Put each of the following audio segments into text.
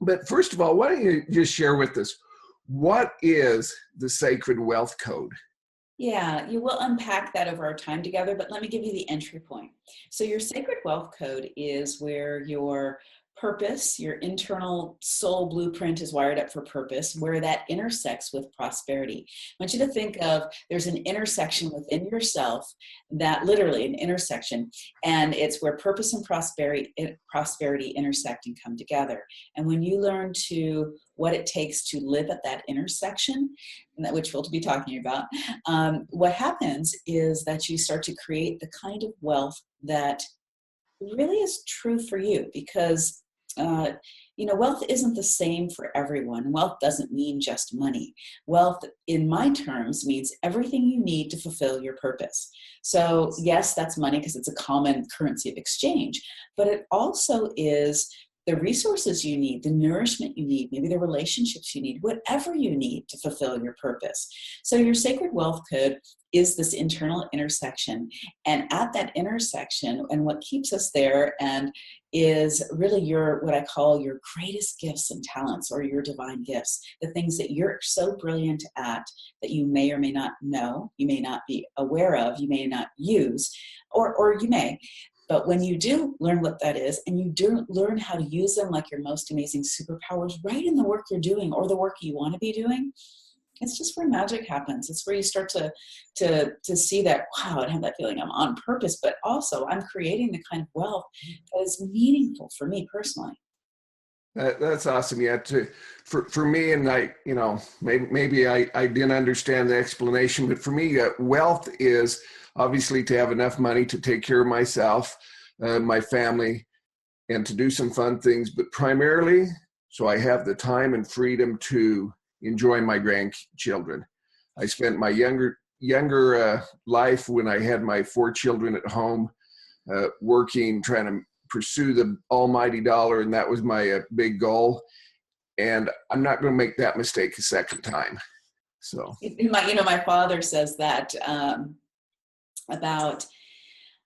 But first of all, why don't you just share with us, what is the Sacred Wealth Code? Yeah, you will unpack that over our time together, but let me give you the entry point. So your Sacred Wealth Code is where your purpose, your internal soul blueprint is wired up for purpose, where that intersects with prosperity. I want you to think of, there's an intersection within yourself, that literally an intersection, and it's where purpose and prosperity intersect and come together. And when you learn to what it takes to live at that intersection, which we'll be talking about, what happens is that you start to create the kind of wealth that really is true for you, because wealth isn't the same for everyone. Wealth doesn't mean just money. Wealth, in my terms, means everything you need to fulfill your purpose. So yes, that's money because it's a common currency of exchange, but it also is the resources you need, the nourishment you need, maybe the relationships you need, whatever you need to fulfill your purpose. So your Sacred Wealth Code is this internal intersection. And at that intersection, and what keeps us there, and is really what I call your greatest gifts and talents, or your divine gifts, the things that you're so brilliant at that you may or may not know, you may not be aware of, you may not use, or you may. But when you do learn what that is, and you do learn how to use them like your most amazing superpowers right in the work you're doing or the work you want to be doing, it's just where magic happens. It's where you start to see that, wow, I have that feeling I'm on purpose, but also I'm creating the kind of wealth that is meaningful for me personally. That's awesome. Yeah, for me, and maybe I didn't understand the explanation, but for me, wealth is obviously to have enough money to take care of myself, my family, and to do some fun things, but primarily so I have the time and freedom to enjoy my grandchildren. I spent my younger life, when I had my 4 children at home, working, trying to pursue the almighty dollar, and that was my big goal. And I'm not going to make that mistake a second time. So, my father says that about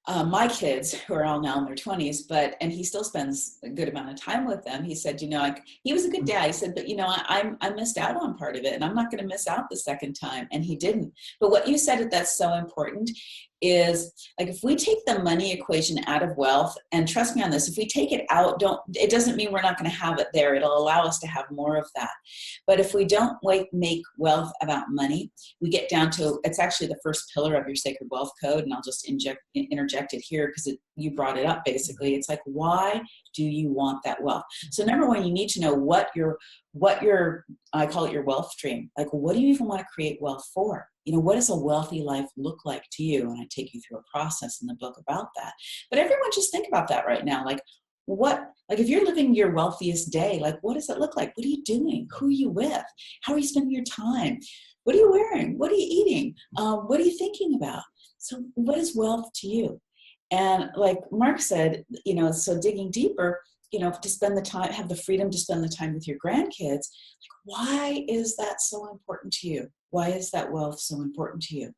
my kids, who are all now in their 20s, and he still spends a good amount of time with them. He said, he was a good dad. He said, but I missed out on part of it, and I'm not going to miss out the second time. And he didn't. But what you said that's so important is, like, if we take the money equation out of wealth, and trust me on this, if we take it out, it doesn't mean we're not going to have it there. It'll allow us to have more of that. But if we don't make wealth about money, we get down to, it's actually the first pillar of your Sacred Wealth Code, and I'll just interject it here because you brought it up. Basically, it's like, why do you want that wealth? So number one, you need to know what your I call it your wealth stream. Like, what do you even want to create wealth for? What does a wealthy life look like to you? And I take you through a process in the book about that. But everyone, just think about that right now. Like, if you're living your wealthiest day, like, what does it look like? What are you doing? Who are you with? How are you spending your time? What are you wearing? What are you eating? What are you thinking about? So what is wealth to you? And like Mark said, so digging deeper, to spend the time, have the freedom to spend the time with your grandkids. Like, why is that so important to you? Why is that wealth so important to you?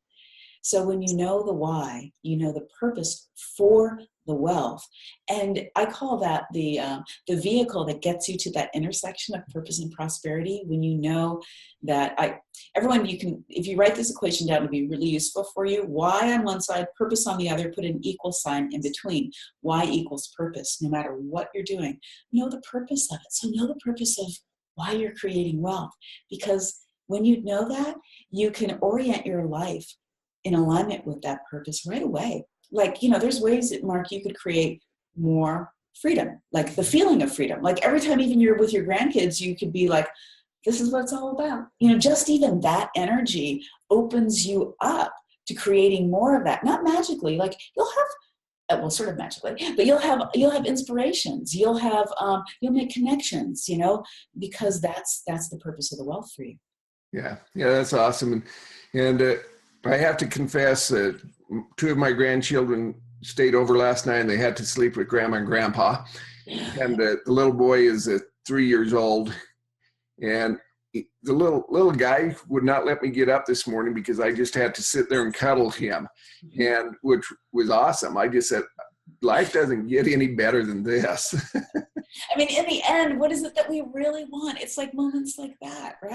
So when you know the why, you know the purpose for the wealth. And I call that the vehicle that gets you to that intersection of purpose and prosperity. When you know that if you write this equation down, it'll be really useful for you. Why on one side, purpose on the other, put an equal sign in between. Why equals purpose, no matter what you're doing. Know the purpose of it. So know the purpose of why you're creating wealth. Because when you know that, you can orient your life in alignment with that purpose right away. Like, there's ways that, Mark, you could create more freedom, like the feeling of freedom. Like every time even you're with your grandkids, you could be like, this is what it's all about. Just even that energy opens you up to creating more of that. Not magically, like you'll have, well, sort of magically, but you'll have inspirations. You'll make connections, because that's the purpose of the wealth for you. Yeah, that's awesome. And I have to confess that 2 of my grandchildren stayed over last night, and they had to sleep with Grandma and Grandpa. And the little boy is 3 years old, and the little guy would not let me get up this morning because I just had to sit there and cuddle him, and which was awesome. I just said, life doesn't get any better than this. I mean, in the end, what is it that we really want? It's like moments like that, right?